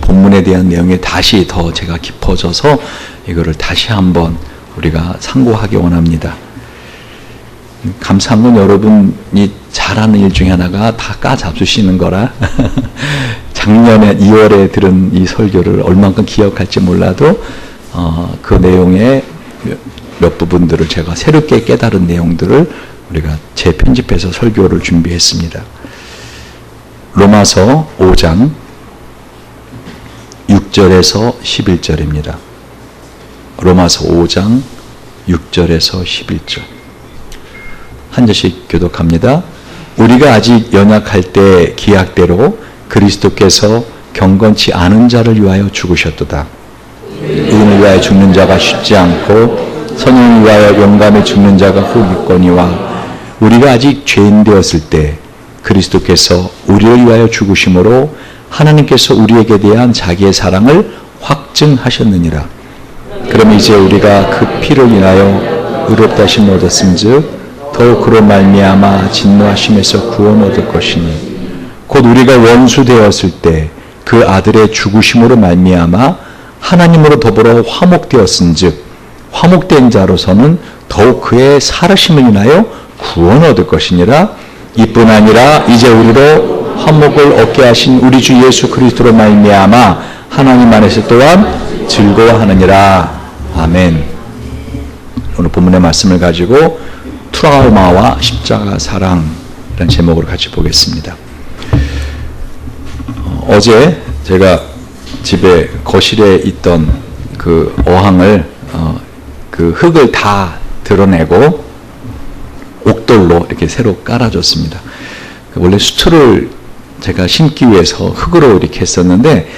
본문에 대한 내용이 다시 더 제가 깊어져서 이거를 다시 한번 우리가 상고하기 원합니다. 감사한 건 여러분이 잘하는 일 중에 하나가 다 까잡수시는 거라 작년에 2월에 들은 이 설교를 얼만큼 기억할지 몰라도 그 내용의 몇 부분들을 제가 새롭게 깨달은 내용들을 우리가 재편집해서 설교를 준비했습니다. 로마서 5장 6절에서 11절입니다. 로마서 5장 6절에서 11절. 한 절씩 교독합니다. 우리가 아직 연약할 때 기약대로 그리스도께서 경건치 않은 자를 위하여 죽으셨도다. 의인을 위하여 죽는 자가 쉽지 않고 선인을 위하여 용감히 죽는 자가 혹 있거니와 우리가 아직 죄인 되었을 때 그리스도께서 우리를 위하여 죽으심으로 하나님께서 우리에게 대한 자기의 사랑을 확증하셨느니라. 그럼 이제 우리가 그 피를 인하여 의롭다 하심을 얻었음즉 더욱 그로 말미암아 진노하심에서 구원 얻을 것이니 곧 우리가 원수 되었을 때 그 아들의 죽으심으로 말미암아 하나님으로 더불어 화목되었은즉 화목된 자로서는 더욱 그의 살으심을 인하여 구원 얻을 것이니라. 이뿐 아니라 이제 우리로 화목을 얻게 하신 우리 주 예수 그리스도로 말미암아 하나님 안에서 또한 즐거워하느니라. 아멘. 오늘 본문의 말씀을 가지고 트라우마와 십자가 사랑이라는 제목으로 같이 보겠습니다. 어제 제가 집에 거실에 있던 그 어항을 그 흙을 다 드러내고 옥돌로 이렇게 새로 깔아줬습니다. 원래 수초를 제가 심기 위해서 흙으로 이렇게 했었는데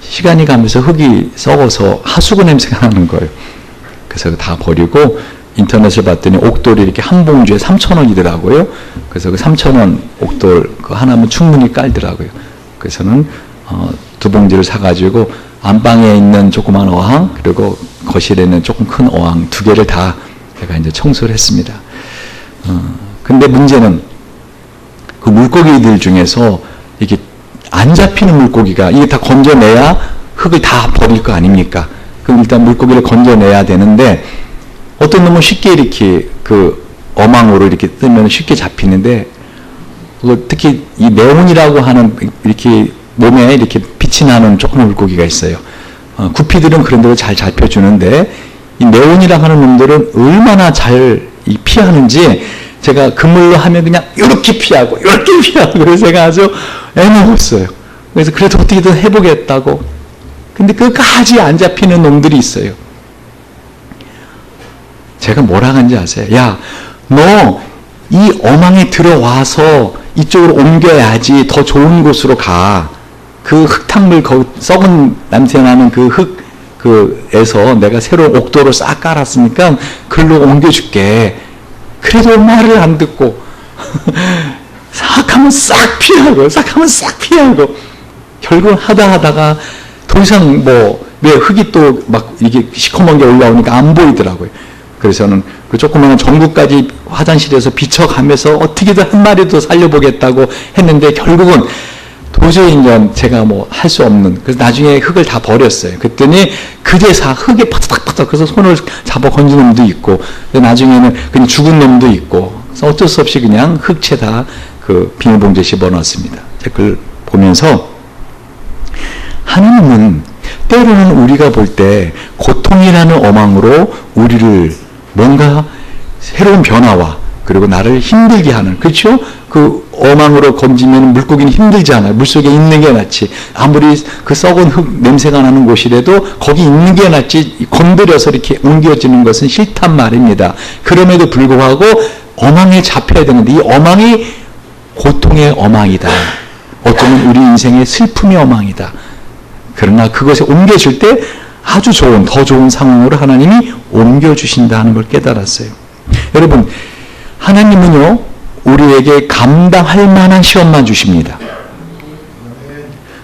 시간이 가면서 흙이 썩어서 하수구 냄새가 나는 거예요. 그래서 다 버리고 인터넷을 봤더니 옥돌이 이렇게 한 봉지에 3,000원이더라고요. 그래서 그 3,000원 옥돌 그 하나면 충분히 깔더라고요. 그래서는 2봉지를 사가지고 안방에 있는 조그만 어항 그리고 거실에 있는 조금 큰 어항 2개를 다 제가 이제 청소를 했습니다. 근데 문제는 그 물고기들 중에서 이게 안 잡히는 물고기가 이게 다 건져내야 흙을 다 버릴 거 아닙니까? 그럼 일단 물고기를 건져내야 되는데 어떤 놈은 쉽게 이렇게 그 어망으로 이렇게 뜨면 쉽게 잡히는데 특히 이 네온이라고 하는 이렇게 몸에 이렇게 빛이 나는 조그만 물고기가 있어요. 구피들은 그런 데로 잘 잡혀주는데 이 네온이라고 하는 놈들은 얼마나 잘 피하는지 제가 그물로 하면 그냥 이렇게 피하고 이렇게 피하고 그래서 제가 아주 애먹었어요. 그래서 그래도 어떻게든 해보겠다고. 근데 끝까지 안 잡히는 놈들이 있어요. 제가 뭐라 하는지 아세요? 야, 너 이 어망에 들어와서 이쪽으로 옮겨야지 더 좋은 곳으로 가. 그 흙탕물, 썩은 냄새나는 그 흙에서 내가 새로운 옥도를 싹 깔았으니까 글로 옮겨줄게. 그래도 말을 안 듣고 싹 하면 싹 피하고 싹 하면 싹 피하고 결국 하다가 더 이상 왜 흙이 또 막 이게 시커먼 게 올라오니까 안 보이더라고요. 그래서는 그 조그마한 전구까지 화장실에서 비춰가면서 어떻게든 한 마리 더 살려보겠다고 했는데 결국은 도저히 이제 제가 할 수 없는, 그래서 나중에 흙을 다 버렸어요. 그랬더니 그제서 흙에 파닥파닥 그래서 손을 잡아 건진 놈도 있고, 나중에는 그냥 죽은 놈도 있고, 그래서 어쩔 수 없이 그냥 흙채다 그 비닐봉지에 집어넣었습니다. 그걸 보면서 하나님은 때로는 우리가 볼 때 고통이라는 어망으로 우리를 뭔가 새로운 변화와 그리고 나를 힘들게 하는, 그렇죠? 그 어망으로 건지면 물고기는 힘들잖아요. 물속에 있는 게 낫지. 아무리 그 썩은 흙 냄새가 나는 곳이라도 거기 있는 게 낫지, 건드려서 이렇게 옮겨지는 것은 싫단 말입니다. 그럼에도 불구하고 어망에 잡혀야 되는데 이 어망이 고통의 어망이다. 어쩌면 우리 인생의 슬픔의 어망이다. 그러나 그것에 옮겨줄 때 아주 좋은, 더 좋은 상황으로 하나님이 옮겨주신다는 걸 깨달았어요. 여러분, 하나님은요, 우리에게 감당할 만한 시험만 주십니다.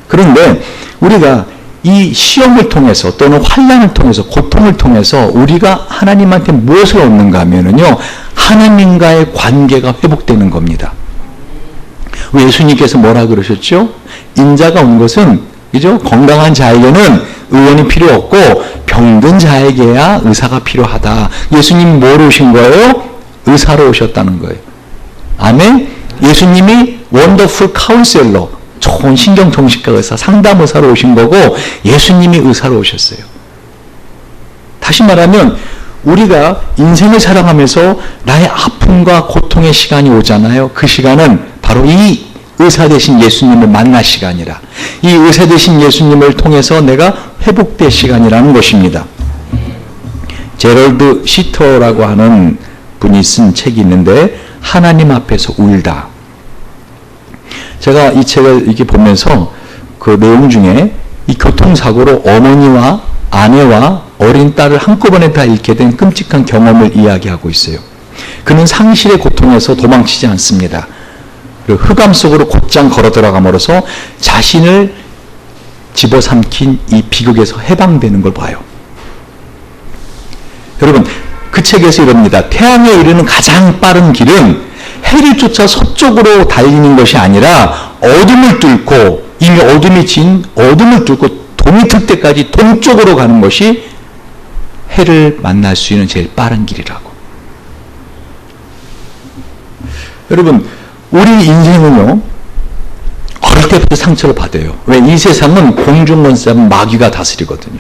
그런데 우리가 이 시험을 통해서 또는 환난을 통해서 고통을 통해서 우리가 하나님한테 무엇을 얻는가 하면은요, 하나님과의 관계가 회복되는 겁니다. 예수님께서 뭐라 그러셨죠? 인자가 온 것은 그죠? 건강한 자에게는 의원이 필요 없고 병든 자에게야 의사가 필요하다. 예수님이 뭐로 오신 거예요? 의사로 오셨다는 거예요. 아멘? 예수님이 원더풀 카운셀러, 좋은 신경정신과 의사, 상담 의사로 오신 거고 예수님이 의사로 오셨어요. 다시 말하면 우리가 인생을 살아가면서 나의 아픔과 고통의 시간이 오잖아요. 그 시간은 바로 이 의사 되신 예수님을 만날 시간이라, 이 의사 되신 예수님을 통해서 내가 회복될 시간이라는 것입니다. 제럴드 시터라고 하는 분이 쓴 책이 있는데 하나님 앞에서 울다. 제가 이 책을 이렇게 보면서 그 내용 중에 이 교통사고로 어머니와 아내와 어린 딸을 한꺼번에 다 잃게 된 끔찍한 경험을 이야기하고 있어요. 그는 상실의 고통에서 도망치지 않습니다. 그리고 흑암 속으로 곧장 걸어 들어감으로써 자신을 집어삼킨 이 비극에서 해방되는 걸 봐요. 여러분, 그 책에서 이럽니다. 태양에 이르는 가장 빠른 길은 해를 쫓아 서쪽으로 달리는 것이 아니라 어둠을 뚫고, 이미 어둠이 진 어둠을 뚫고 동이 틀 때까지 동쪽으로 가는 것이 해를 만날 수 있는 제일 빠른 길이라고. 여러분, 우리 인생은요, 어릴 때부터 상처를 받아요. 왜? 이 세상은 공중권세는 마귀가 다스리거든요.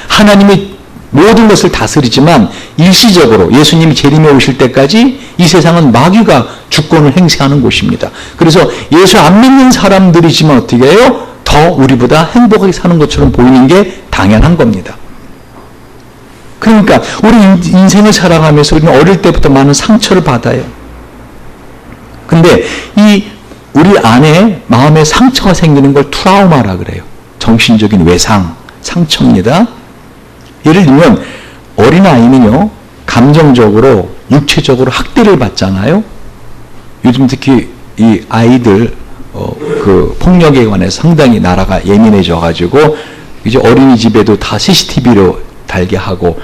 하나님이 모든 것을 다스리지만 일시적으로 예수님이 재림에 오실 때까지 이 세상은 마귀가 주권을 행사하는 곳입니다. 그래서 예수 안 믿는 사람들이지만 어떻게 해요? 더 우리보다 행복하게 사는 것처럼 보이는 게 당연한 겁니다. 그러니까 우리 인생을 살아가면서 우리는 어릴 때부터 많은 상처를 받아요. 근데 이 우리 안에 마음에 상처가 생기는 걸 트라우마라 그래요. 정신적인 외상, 상처입니다. 예를 들면 어린아이는요, 감정적으로, 육체적으로 학대를 받잖아요. 요즘 특히 이 아이들 그 폭력에 관해서 상당히 나라가 예민해져가지고 이제 어린이집에도 다 CCTV로 달게 하고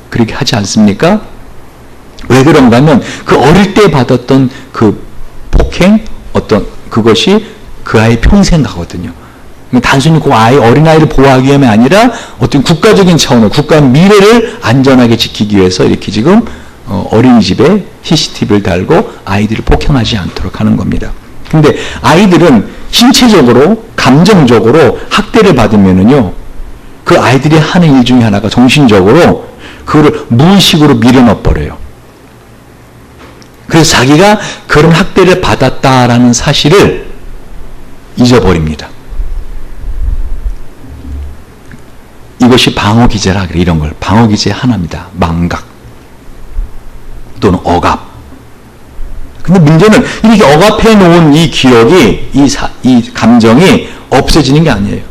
그렇게 하지 않습니까? 왜 그런가 하면 그 어릴 때 받았던 그 폭행, 어떤 그것이 그 아이 평생 가거든요. 단순히 그 어린아이를 보호하기 위함이 아니라 어떤 국가적인 차원으로 국가의 미래를 안전하게 지키기 위해서 이렇게 지금 어린이집에 CCTV를 달고 아이들을 폭행하지 않도록 하는 겁니다. 근데 아이들은 신체적으로, 감정적으로 학대를 받으면은요, 그 아이들이 하는 일 중에 하나가 정신적으로 그거를 무의식으로 밀어넣어버려요. 그래서 자기가 그런 학대를 받았다라는 사실을 잊어버립니다. 이것이 방어기제라 그래. 이런 걸 방어기제 하나입니다. 망각 또는 억압. 근데 문제는 이렇게 억압해 놓은 이 기억이, 이 감정이 없어지는 게 아니에요.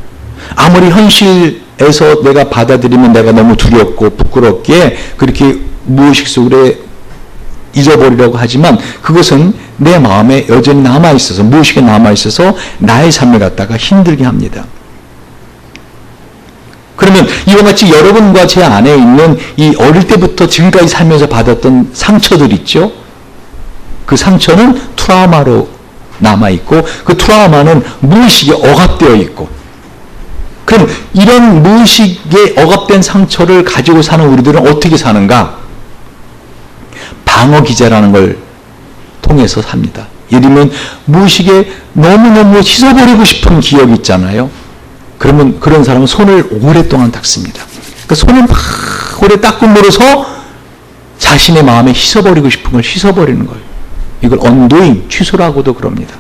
아무리 현실에서 내가 받아들이면 내가 너무 두렵고 부끄럽기에 그렇게 무의식 속에 잊어버리려고 하지만 그것은 내 마음에 여전히 남아있어서, 무의식에 남아있어서 나의 삶을 갖다가 힘들게 합니다. 그러면 이와 같이 여러분과 제 안에 있는 이 어릴 때부터 지금까지 살면서 받았던 상처들 있죠? 그 상처는 트라우마로 남아있고 그 트라우마는 무의식에 억압되어 있고, 그럼 이런 무의식에 억압된 상처를 가지고 사는 우리들은 어떻게 사는가? 방어기제라는 걸 통해서 삽니다. 예를 들면 무의식에 너무너무 씻어버리고 싶은 기억이 있잖아요. 그러면 그런 사람은 손을 오랫동안 닦습니다. 그러니까 손을 막 오래 닦음으로써 자신의 마음에 씻어버리고 싶은 걸 씻어버리는 거예요. 이걸 언도잉, 취소라고도 그럽니다.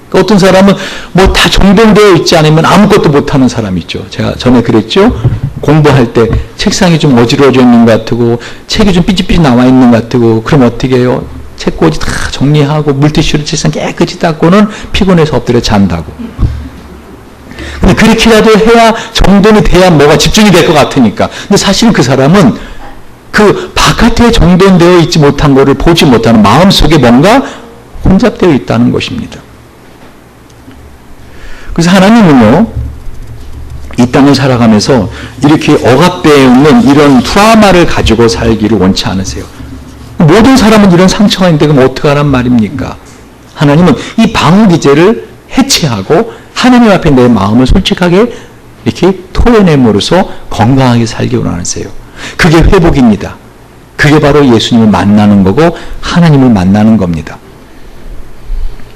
그러니까 어떤 사람은 뭐 다 정돈되어 있지 않으면 아무것도 못하는 사람이 있죠. 제가 전에 그랬죠. 공부할 때 책상이 좀 어지러워져 있는 것 같고 책이 좀 삐집삐집 나와 있는 것 같고, 그럼 어떻게 해요? 책꽂이 다 정리하고 물티슈로 책상 깨끗이 닦고는 피곤해서 엎드려 잔다고. 근데 그렇게라도 해야 정돈이 돼야 뭐가 집중이 될 것 같으니까. 근데 사실 그 사람은 그 바깥에 정돈되어 있지 못한 것을 보지 못하는 마음속에 뭔가 혼잡되어 있다는 것입니다. 그래서 하나님은요, 이 땅을 살아가면서 이렇게 억압되어 있는 이런 트라우마를 가지고 살기를 원치 않으세요. 모든 사람은 이런 상처가 있는데 그럼 어떡하란 말입니까? 하나님은 이 방어기제를 해체하고 하나님 앞에 내 마음을 솔직하게 이렇게 토해냄으로써 건강하게 살기 원하세요. 그게 회복입니다. 그게 바로 예수님을 만나는 거고 하나님을 만나는 겁니다.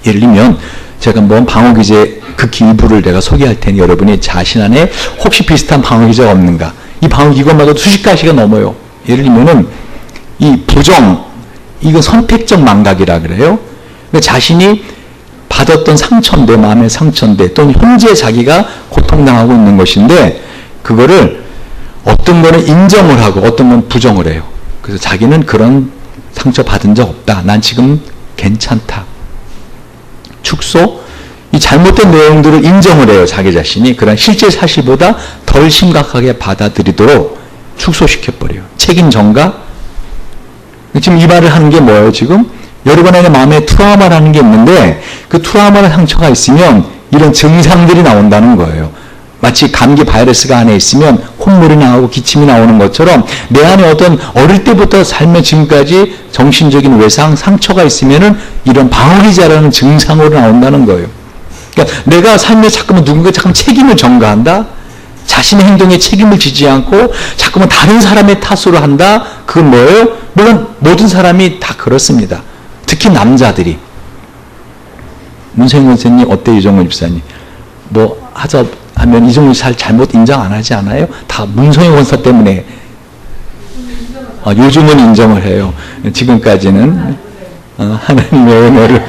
예를 들면 제가 한번 방어기제 극히 일부를 내가 소개할 테니 여러분이 자신 안에 혹시 비슷한 방어기제가 없는가. 이 방어기 이것마다 수십 가지가 넘어요. 예를 들면은 이 부정, 이거 선택적 망각이라 그래요. 자신이 받았던 상처인데, 마음의 상처인데, 또는 현재 자기가 고통당하고 있는 것인데, 그거를 어떤 거는 인정을 하고 어떤 건 부정을 해요. 그래서 자기는 그런 상처 받은 적 없다. 난 지금 괜찮다. 축소, 이 잘못된 내용들을 인정을 해요. 자기 자신이. 그런 실제 사실보다 덜 심각하게 받아들이도록 축소시켜버려요. 책임 전가. 지금 이 말을 하는 게 뭐예요, 지금? 여러분의 마음에 트라우마라는 게 있는데, 그 트라우마나 상처가 있으면 이런 증상들이 나온다는 거예요. 마치 감기 바이러스가 안에 있으면 콧물이 나오고 기침이 나오는 것처럼 내 안에 어떤 어릴 때부터 살며 지금까지 정신적인 외상, 상처가 있으면은 이런 방어기자라는 증상으로 나온다는 거예요. 그러니까 내가 삶에 자꾸만 누군가 자꾸만 책임을 전가한다? 자신의 행동에 책임을 지지 않고 자꾸만 다른 사람의 탓으로 한다? 그건 뭐예요? 물론 모든 사람이 다 그렇습니다. 특히 남자들이. 문성인 선생님, 어때 이종훈 집사님? 뭐 하자 하면 이종훈 잘 잘못 인정 안 하지 않아요? 다 문성인 원사 때문에. 요즘은 인정을 해요. 지금까지는 하나님의 은혜로.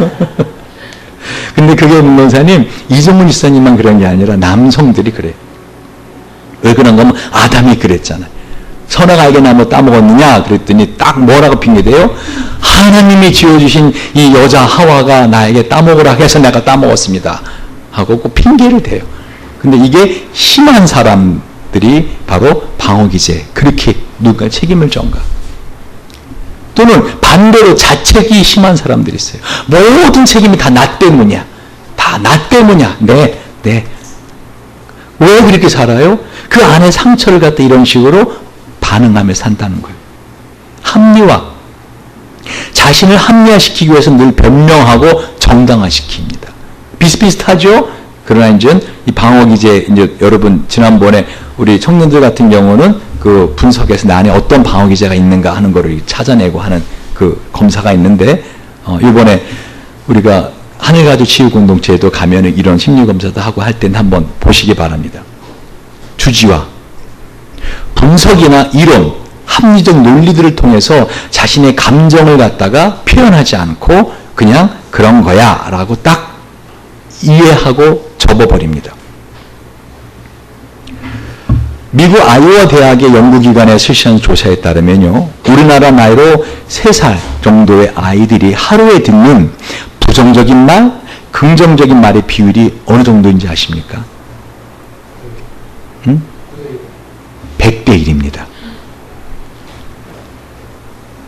근데 그게 문건사님, 이종훈 집사님만 그런 게 아니라 남성들이 그래요. 왜 그런가 하면 아담이 그랬잖아요. 선악알게 나무 따먹었느냐 그랬더니 딱 뭐라고 핑계대요? 하나님이 지어주신 이 여자 하와가 나에게 따먹으라 해서 내가 따먹었습니다 하고 꼭 핑계를 대요. 근데 이게 심한 사람들이 바로 방어기제, 그렇게 누가 책임을 전가. 또는 반대로 자책이 심한 사람들이 있어요. 모든 책임이 다 나 때문이야. 다 나 때문이야. 네. 왜 그렇게 살아요? 그 안에 상처를 갖다 이런 식으로 반응하며 산다는 거예요. 합리화. 자신을 합리화시키기 위해서 늘 변명하고 정당화시킵니다. 비슷비슷하죠? 그러나 이제 이 방어기제, 이제 여러분 지난번에 우리 청년들 같은 경우는 그 분석에서 내 안에 어떤 방어기제가 있는가 하는 거를 찾아내고 하는 그 검사가 있는데, 이번에 우리가 하늘가족 치유공동체에도 가면은 이런 심리검사도 하고 할 때는 한번 보시기 바랍니다. 주지와 분석이나 이론, 합리적 논리들을 통해서 자신의 감정을 갖다가 표현하지 않고 그냥 그런 거야 라고 딱 이해하고 접어버립니다. 미국 아이오와 대학의 연구기관에 실시한 조사에 따르면요, 우리나라 나이로 3살 정도의 아이들이 하루에 듣는 부정적인 말, 긍정적인 말의 비율이 어느 정도인지 아십니까? 100대 1입니다.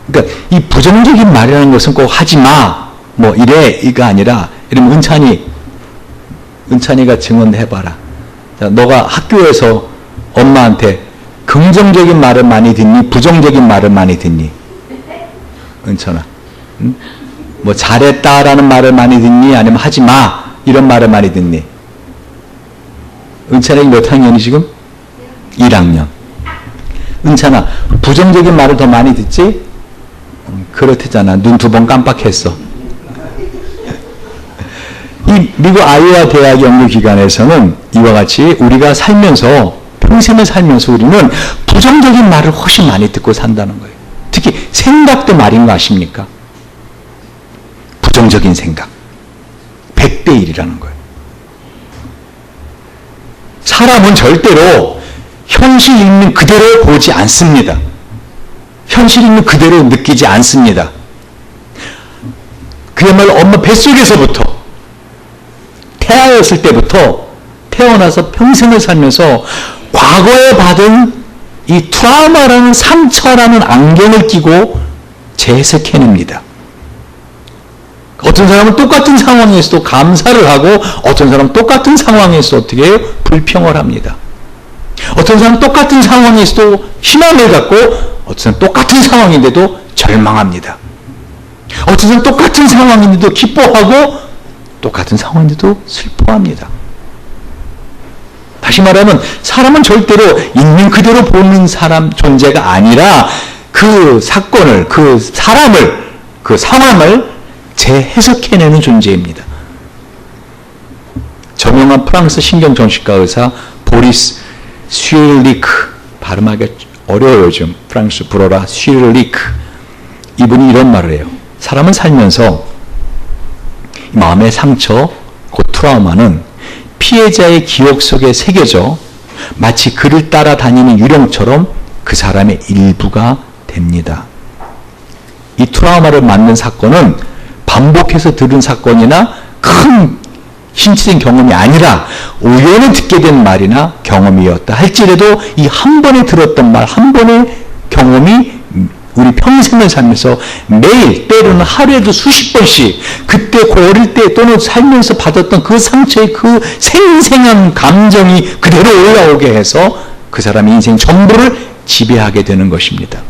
그러니까 이 부정적인 말이라는 것은 꼭 하지 마, 뭐 이래, 이가 아니라, 이러면 은찬이가 증언해봐라. 자, 너가 학교에서 엄마한테 긍정적인 말을 많이 듣니? 부정적인 말을 많이 듣니? 은찬아. 응? 뭐 잘했다라는 말을 많이 듣니? 아니면 하지 마 이런 말을 많이 듣니? 은찬이 몇 학년이 지금? 1학년. 은찬아, 부정적인 말을 더 많이 듣지? 그렇대잖아. 눈 2번 깜빡했어. 이 미국 아이오와 대학 연구기관에서는 이와 같이 우리가 살면서, 평생을 살면서 우리는 부정적인 말을 훨씬 많이 듣고 산다는 거예요. 특히 생각도 말인 거 아십니까? 부정적인 생각. 100대 1이라는 거예요. 사람은 절대로 현실 있는 그대로 보지 않습니다. 현실 있는 그대로 느끼지 않습니다. 그야말로 엄마 뱃속에서부터, 태아였을 때부터 태어나서 평생을 살면서 과거에 받은 이 트라우마라는 상처라는 안경을 끼고 재해석해냅니다. 어떤 사람은 똑같은 상황에서도 감사를 하고, 어떤 사람은 똑같은 상황에서 어떻게 해요? 불평을 합니다. 어떤 사람은 똑같은 상황에서도 희망을 갖고, 어떤 사람은 똑같은 상황인데도 절망합니다. 어떤 사람은 똑같은 상황인데도 기뻐하고, 똑같은 상황인데도 슬퍼합니다. 다시 말하면 사람은 절대로 있는 그대로 보는 사람 존재가 아니라 그 사건을, 그 사람을, 그 상황을 재해석해내는 존재입니다. 저명한 프랑스 신경정신과 의사 보리스 슈일리크, 발음하기 어려워요 요즘. 프랑스 불어라 슈일리크. 이분이 이런 말을 해요. 사람은 살면서 마음의 상처, 그 트라우마는 피해자의 기억 속에 새겨져 마치 그를 따라다니는 유령처럼 그 사람의 일부가 됩니다. 이 트라우마를 만든 사건은 반복해서 들은 사건이나 큰 신체적인 경험이 아니라 우연히 듣게 된 말이나 경험이었다 할지라도 이 한 번에 들었던 말, 한 번의 경험이 우리 평생을 살면서 매일 때로는 하루에도 수십 번씩 그때 그 어릴 때 또는 살면서 받았던 그 상처의 그 생생한 감정이 그대로 올라오게 해서 그 사람의 인생 전부를 지배하게 되는 것입니다.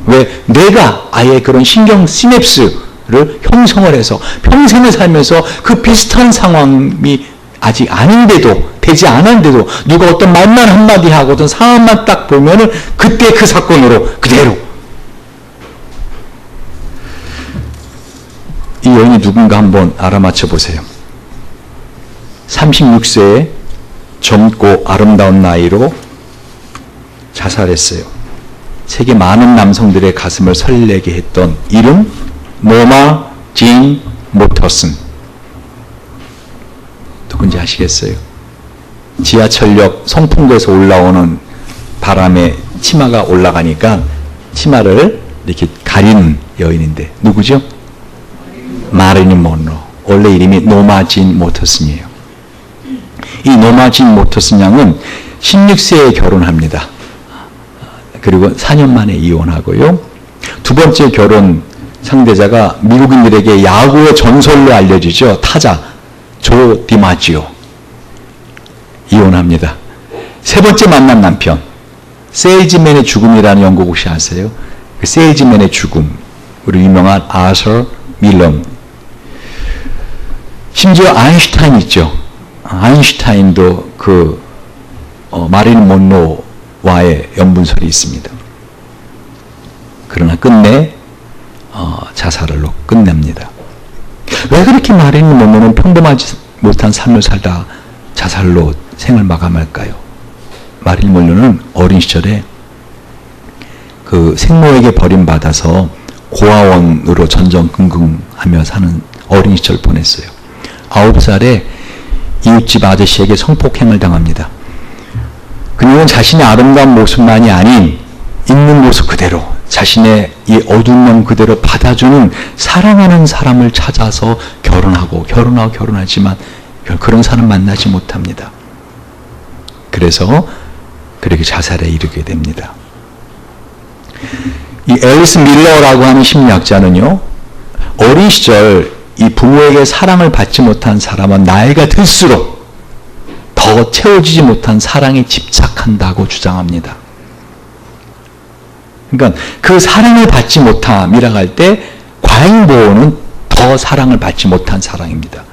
왜? 내가 아예 그런 신경 시냅스를 형성을 해서 평생을 살면서 그 비슷한 상황이 아직 아닌데도 되지 않았는데도 누가 어떤 말만 한마디 하고 어떤 상황만 딱 보면은 그때 그 사건으로 그대로 이 여인이 누군가 한번 알아맞혀 보세요. 36세의 젊고 아름다운 나이로 자살했어요. 세계 많은 남성들의 가슴을 설레게 했던 이름 노마 진 모터슨. 누군지 아시겠어요? 지하철역 성풍구에서 올라오는 바람에 치마가 올라가니까 치마를 이렇게 가리는 여인인데 누구죠? 마릴린 먼로. 원래 이름이 노마 진 모터슨이에요. 이 노마 진 모터슨 양은 16세에 결혼합니다. 그리고 4년 만에 이혼하고요. 두 번째 결혼 상대자가 미국인들에게 야구의 전설로 알려지죠. 타자 조 디마지오. 이혼합니다. 세 번째 만난 남편 세일즈맨의 죽음이라는 연극 혹시 아세요? 그 세일즈맨의 죽음, 우리 유명한 아서 밀런. 심지어 아인슈타인 있죠. 아인슈타인도 그 마릴린 먼로와의 연분설이 있습니다. 그러나 끝내 자살로 끝냅니다. 왜 그렇게 마릴린 먼로는 평범하지 못한 삶을 살다 자살로 생을 마감할까요? 마릴린 먼로는 어린 시절에 그 생모에게 버림받아서 고아원으로 전전긍긍하며 사는 어린 시절 보냈어요. 9살에 이웃집 아저씨에게 성폭행을 당합니다. 그녀는 자신의 아름다운 모습만이 아닌 있는 모습 그대로 자신의 이 어두운 면 그대로 받아주는 사랑하는 사람을 찾아서 결혼하지만 그런 사람 만나지 못합니다. 그래서 그렇게 자살에 이르게 됩니다. 이 앨리스 밀러라고 하는 심리학자는요, 어린 시절 이 부모에게 사랑을 받지 못한 사람은 나이가 들수록 더 채워지지 못한 사랑에 집착한다고 주장합니다. 그러니까 그 사랑을 받지 못함이라고 할 때 과잉보호는 더 사랑을 받지 못한 사랑입니다.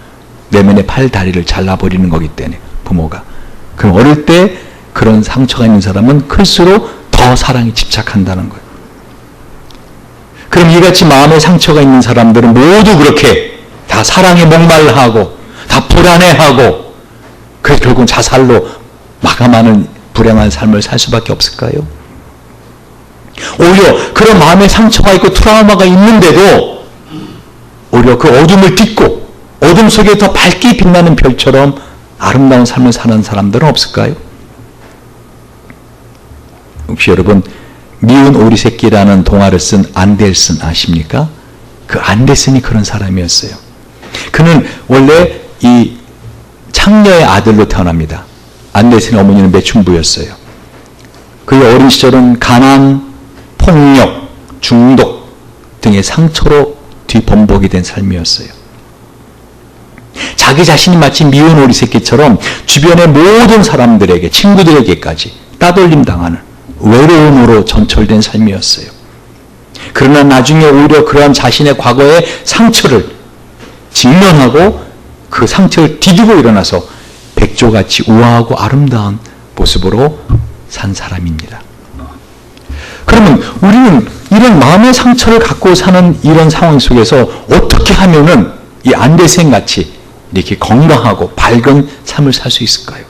내면의 팔, 다리를 잘라버리는 거기 때문에 부모가. 그럼 어릴 때 그런 상처가 있는 사람은 클수록 더 사랑에 집착한다는 거예요. 그럼 이같이 마음에 상처가 있는 사람들은 모두 그렇게 다 사랑에 목말라하고 다 불안해하고 그래서 결국은 자살로 마감하는 불행한 삶을 살 수밖에 없을까요? 오히려 그런 마음에 상처가 있고 트라우마가 있는데도 오히려 그 어둠을 딛고 어둠 속에 더 밝게 빛나는 별처럼 아름다운 삶을 사는 사람들은 없을까요? 혹시 여러분 미운 오리 새끼라는 동화를 쓴 안델슨 아십니까? 그 안델슨이 그런 사람이었어요. 그는 원래 이 창녀의 아들로 태어납니다. 안델슨의 어머니는 매춘부였어요. 그의 어린 시절은 가난, 폭력, 중독 등의 상처로 뒤범벅이 된 삶이었어요. 자기 자신이 마치 미운 오리 새끼처럼 주변의 모든 사람들에게, 친구들에게까지 따돌림 당하는 외로움으로 전철된 삶이었어요. 그러나 나중에 오히려 그러한 자신의 과거의 상처를 직면하고 그 상처를 디디고 일어나서 백조같이 우아하고 아름다운 모습으로 산 사람입니다. 그러면 우리는 이런 마음의 상처를 갖고 사는 이런 상황 속에서 어떻게 하면은 이 안데센 같이 이렇게 건강하고 밝은 삶을 살 수 있을까요?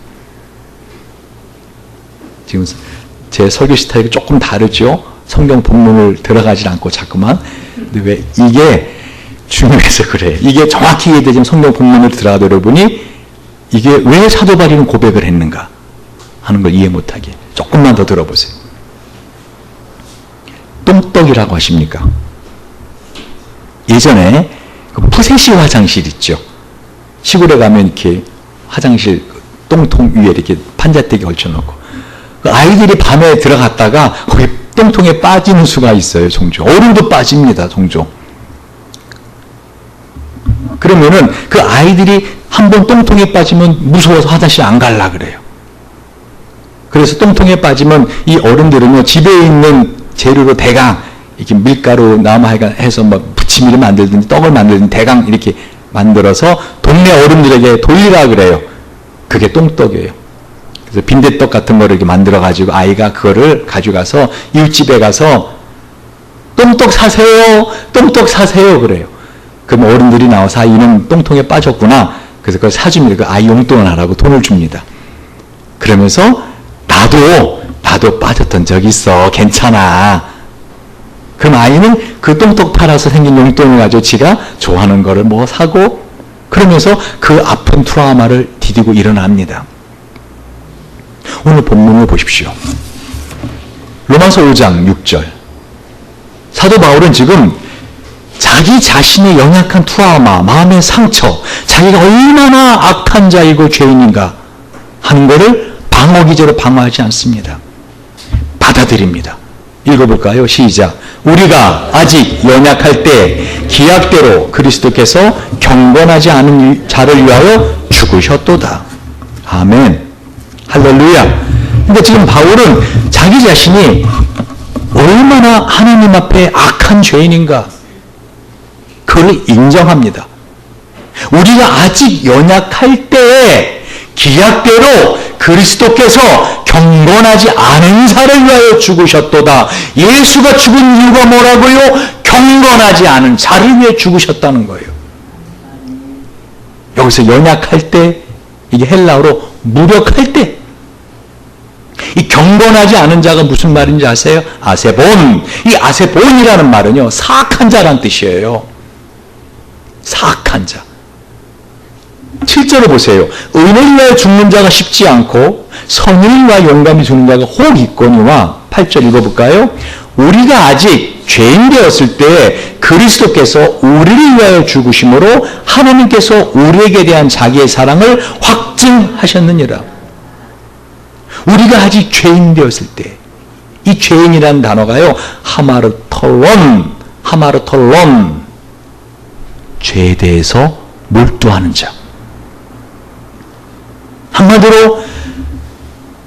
지금 제 설교 스타일이 조금 다르죠? 성경 본문을 들어가지 않고 자꾸만. 근데 왜 이게 중요해서 그래요. 이게 정확히 이해되지만 성경 본문을 들어가다 보니 이게 왜 사도 바울은 고백을 했는가 하는 걸 이해 못하게. 조금만 더 들어보세요. 똥떡이라고 하십니까? 예전에 그 푸세시 화장실 있죠. 시골에 가면 이렇게 화장실 똥통 위에 이렇게 판자대기 걸쳐놓고 그 아이들이 밤에 들어갔다가 거기 똥통에 빠지는 수가 있어요. 종종 어른도 빠집니다. 종종. 그러면은 그 아이들이 한번 똥통에 빠지면 무서워서 화장실 안 갈라 그래요. 그래서 똥통에 빠지면 이 어른들은요 집에 있는 재료로 대강 이렇게 밀가루 나무하여가 해서 뭐 부침이를 만들든지 떡을 만들든지 대강 이렇게 만들어서 동네 어른들에게 돌리라 그래요. 그게 똥떡이에요. 그래서 빈대떡 같은 거를 이렇게 만들어 가지고 아이가 그거를 가져가서 이웃집에 가서 똥떡 사세요, 똥떡 사세요 그래요. 그럼 어른들이 나와서 이는 똥통에 빠졌구나. 그래서 그걸 사줍니다. 그 아이 용돈을 하라고 돈을 줍니다. 그러면서 나도 빠졌던 적 있어. 괜찮아. 그럼 아이는 그 똥떡 팔아서 생긴 용돈을 가지고 지가 좋아하는 거를 뭐 사고 그러면서 그 아픈 트라우마를 디디고 일어납니다. 오늘 본문을 보십시오. 로마서 5장 6절. 사도 바울은 지금 자기 자신의 연약한 트라우마, 마음의 상처, 자기가 얼마나 악한 자이고 죄인인가 하는 것을 방어 기제로 방어하지 않습니다. 받아들입니다. 읽어볼까요? 시작. 우리가 아직 연약할 때 기약대로 그리스도께서 경건하지 않은 자를 위하여 죽으셨도다. 아멘. 할렐루야. 근데 지금 바울은 자기 자신이 얼마나 하나님 앞에 악한 죄인인가 그걸 인정합니다. 우리가 아직 연약할 때에 기약대로 그리스도께서 경건하지 않은 자를 위하여 죽으셨도다. 예수가 죽은 이유가 뭐라고요? 경건하지 않은 자를 위해 죽으셨다는 거예요. 여기서 연약할 때, 이게 헬라어로 무력할 때, 이 경건하지 않은 자가 무슨 말인지 아세요? 아세본. 이 아세본이라는 말은요, 사악한 자란 뜻이에요. 사악한 자. 7절을 보세요. 의를 위하여 죽는 자가 쉽지 않고 선의를 위하여 용감히 죽는 자가 혹 있거니와 8절 읽어볼까요? 우리가 아직 죄인 되었을 때 그리스도께서 우리를 위하여 죽으심으로 하나님께서 우리에게 대한 자기의 사랑을 확증하셨느니라. 우리가 아직 죄인 되었을 때 이 죄인이라는 단어가요 하마르톨론 죄에 대해서 몰두하는 자. 한마디로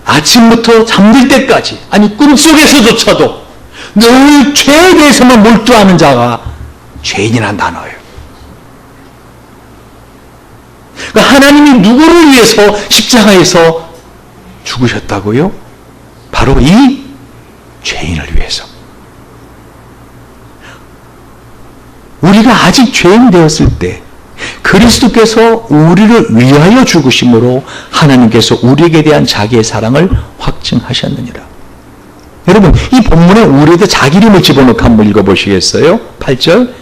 아침부터 잠들 때까지 아니 꿈속에서조차도 늘 죄에 대해서만 몰두하는 자가 죄인이라는 단어예요. 그러니까 하나님이 누구를 위해서 십자가에서 죽으셨다고요? 바로 이 죄인을 위해서. 우리가 아직 죄인 되었을 때 그리스도께서 우리를 위하여 죽으심으로 하나님께서 우리에게 대한 자기의 사랑을 확증하셨느니라. 여러분 이 본문에 우리에게 자기 이름을 집어넣고 한번 읽어보시겠어요? 8절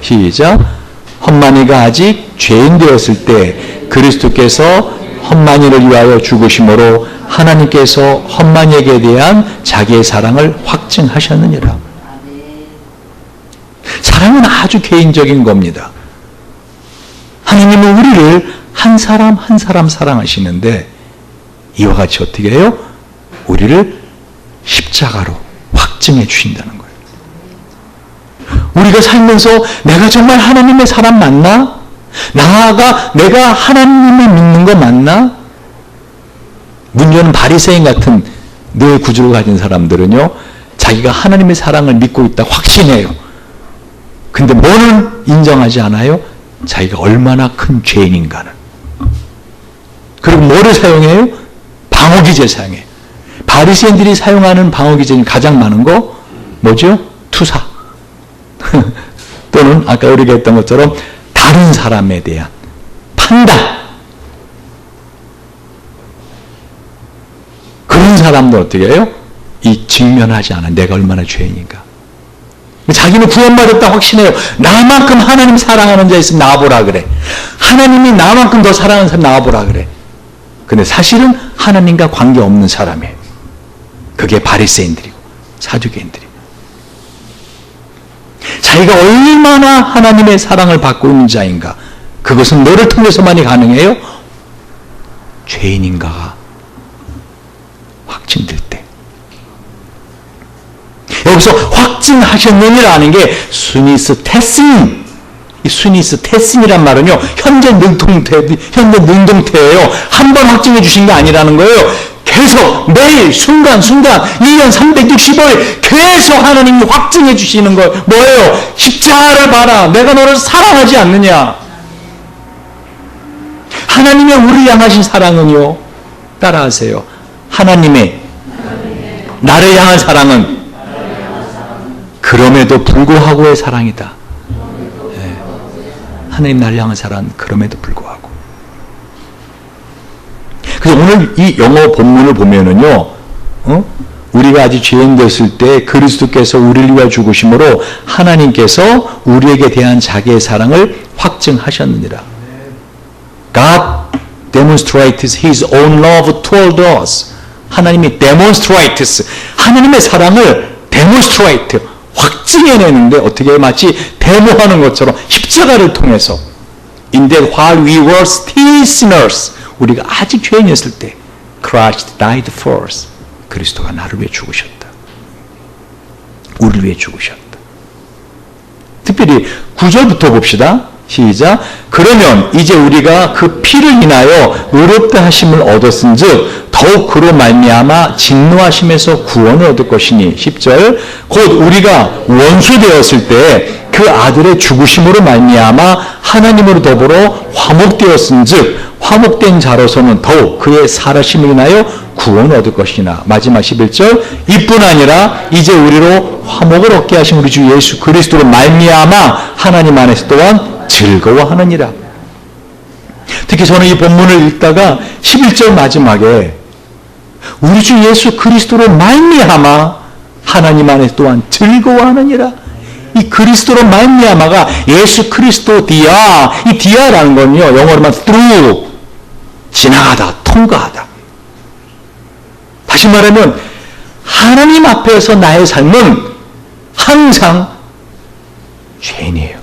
시작. 험만이가 아직 죄인 되었을 때 그리스도께서 험만이를 위하여 죽으심으로 하나님께서 험만이에게 대한 자기의 사랑을 확증하셨느니라. 사랑은 아주 개인적인 겁니다. 하나님은 우리를 한 사람 한 사람 사랑하시는데 이와 같이 어떻게 해요? 우리를 십자가로 확증해 주신다는 거예요. 우리가 살면서 내가 정말 하나님의 사람 맞나? 나아가 내가 하나님을 믿는 거 맞나? 문제는 바리새인 같은 뇌 구조를 가진 사람들은요 자기가 하나님의 사랑을 믿고 있다 확신해요. 근데 뭐는 인정하지 않아요? 자기가 얼마나 큰 죄인인가는. 그리고 뭐를 사용해요? 방어기제 사용해. 바리새인들이 사용하는 방어기제 가장 많은 거 뭐죠? 투사. 또는 아까 우리가 했던 것처럼 다른 사람에 대한 판단. 그런 사람도 어떻게 해요? 이 직면하지 않아. 내가 얼마나 죄인인가. 자기는 구원받았다 확신해요. 나만큼 하나님 사랑하는 자 있으면 나와보라 그래. 하나님이 나만큼 더 사랑하는 사람 나와보라 그래. 근데 사실은 하나님과 관계없는 사람이에요. 그게 바리새인들이고 사두개인들이고. 자기가 얼마나 하나님의 사랑을 받고 있는 자인가. 그것은 너를 통해서만이 가능해요. 죄인인가가 확증될 때. 여기서 확증하셨느니라는 게 수니스 테스님. 이 수니스 테스님이란 말은요, 현재 능동태예요. 한 번 확증해 주신 게 아니라는 거예요. 계속 매일 순간순간 1년 365일 계속 하나님이 확증해 주시는 거 뭐예요? 십자가를 봐라. 내가 너를 사랑하지 않느냐. 하나님의 우리를 향하신 사랑은요, 따라하세요. 하나님의 나를 향한 사랑은 그럼에도 불구하고의 사랑이다. 네. 하나님 나를 향한 사랑은 그럼에도 불구하고. 그래서 오늘 이 영어 본문을 보면은요, 우리가 아직 죄인 됐을 때 그리스도께서 우리를 위하여 죽으심으로 하나님께서 우리에게 대한 자기의 사랑을 확증하셨느니라. God demonstrates His own love toward us. 하나님이 demonstrates, 하나님의 사랑을 demonstrate, 확증해내는데 어떻게 마치 데모하는 것처럼 십자가를 통해서 In that while we were still sinners, 우리가 아직 죄인이었을 때 Christ died for us. 그리스도가 나를 위해 죽으셨다. 우리를 위해 죽으셨다. 특별히 9절부터 봅시다. 시작. 그러면 이제 우리가 그 피를 인하여 의롭다 하심을 얻었은즉 더욱 그로 말미암아 진노하심에서 구원을 얻을 것이니 10절. 곧 우리가 원수 되었을 때 그 아들의 죽으심으로 말미암아 하나님으로 더불어 화목되었은즉 화목된 자로서는 더욱 그의 살아심을 인하여 구원을 얻을 것이나. 마지막 11절. 이뿐 아니라 이제 우리로 화목을 얻게 하신 우리 주 예수 그리스도로 말미암아 하나님 안에서 또한 즐거워하느니라. 특히 저는 이 본문을 읽다가 11절 마지막에 우리 주 예수 그리스도로 말미암아 하나님 안에서 또한 즐거워하느니라. 이 그리스도로 말미암아가 예수 그리스도 디아, 이 디아라는 건요, 영어로만 through, 지나가다, 통과하다. 다시 말하면 하나님 앞에서 나의 삶은 항상 죄인이에요.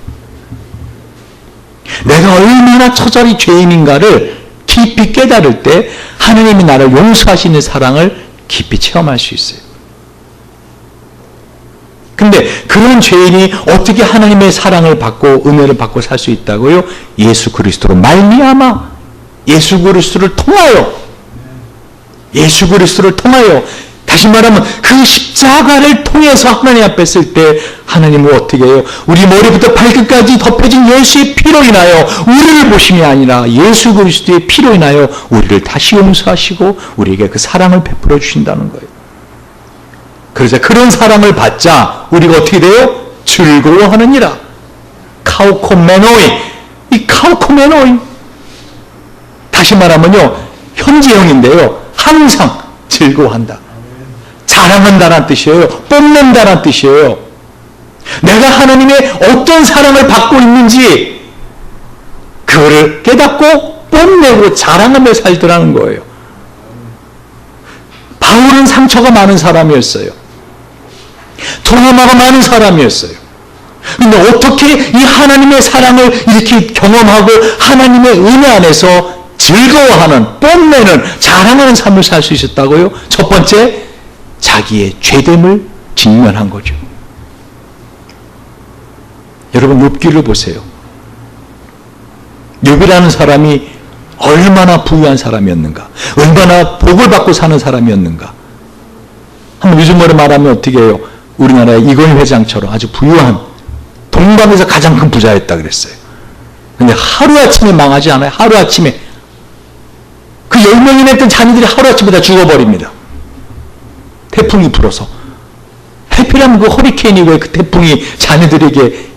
내가 얼마나 처절히 죄인인가를 깊이 깨달을 때 하나님이 나를 용서하시는 사랑을 깊이 체험할 수 있어요. 근데 그런 죄인이 어떻게 하나님의 사랑을 받고 은혜를 받고 살 수 있다고요? 예수 그리스도로 말미암아, 예수 그리스도를 통하여, 예수 그리스도를 통하여. 다시 말하면 그 십자가를 통해서 하나님 앞에 쓸 때 하나님은 어떻게 해요? 우리 머리부터 발끝까지 덮여진 예수의 피로 인하여 우리를 보심이 아니라 예수 그리스도의 피로 인하여 우리를 다시 용서하시고 우리에게 그 사랑을 베풀어 주신다는 거예요. 그래서 그런 사랑을 받자 우리가 어떻게 돼요? 즐거워하느니라. 카우코메노이. 이 카우코메노이, 다시 말하면요, 현재형인데요, 항상 즐거워한다. 자랑한다는 뜻이에요. 뽐낸다는 뜻이에요. 내가 하나님의 어떤 사랑을 받고 있는지 그거를 깨닫고 뽐내고 자랑하며 살더라는 거예요. 바울은 상처가 많은 사람이었어요. 트라우마가 많은 사람이었어요. 근데 어떻게 이 하나님의 사랑을 이렇게 경험하고 하나님의 은혜 안에서 즐거워하는, 뽐내는, 자랑하는 삶을 살 수 있었다고요? 첫 번째, 자기의 죄됨을 직면한 거죠. 여러분, 욥기를 보세요. 욥이라는 사람이 얼마나 부유한 사람이었는가, 얼마나 복을 받고 사는 사람이었는가. 한번 요즘으로 말하면 어떻게 해요? 우리나라의 이건희 회장처럼 아주 부유한, 동방에서 가장 큰 부자였다 그랬어요. 근데 하루아침에 망하지 않아요. 하루아침에. 그 10명이나 했던 자녀들이 하루아침에 다 죽어버립니다. 태풍이 불어서. 해피라면 그 허리케인이 왜 그 태풍이 자녀들에게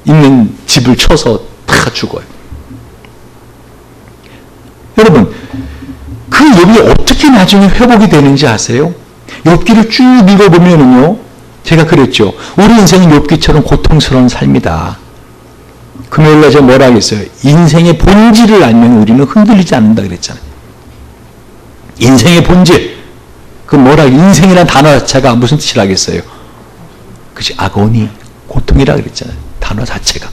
있는 집을 쳐서 다 죽어요. 여러분, 그 욥이 어떻게 나중에 회복이 되는지 아세요? 욥기를 쭉 읽어보면은요, 제가 그랬죠. 우리 인생은 욥기처럼 고통스러운 삶이다. 금요일날 제가 뭐라 하겠어요? 인생의 본질을 알면 우리는 흔들리지 않는다 그랬잖아요. 인생의 본질. 그 뭐라, 인생이라는 단어 자체가 무슨 뜻을 하겠어요? 그치, 아고니, 고통이라 그랬잖아요. 단어 자체가.